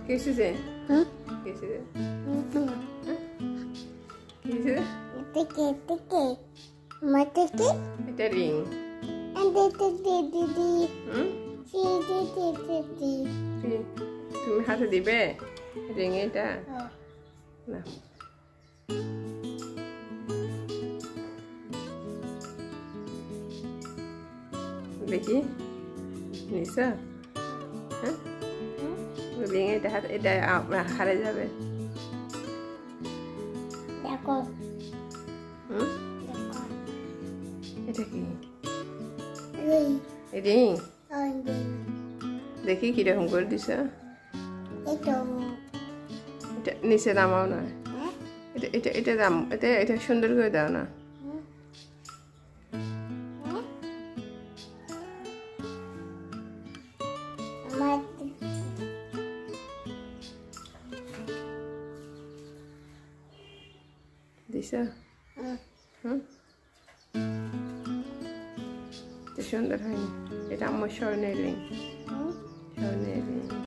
কিসে কিসে কিসে এটা রিং তুমি হাতে দিবে রিং এটা না দেখি নিশা হ্যাঁ রিং এটা হাতে এটা হারে যাবে দেখো এটা কি রিং দেখি কিরকম করে দিছ এটা নিচে নামাও না এটা এটা এটা দাম এটা এটা সুন্দর করে দাও না দিছ সুন্দর হয়নি এটা আমার স্বর্ণের রিং স্বর্ণের রিং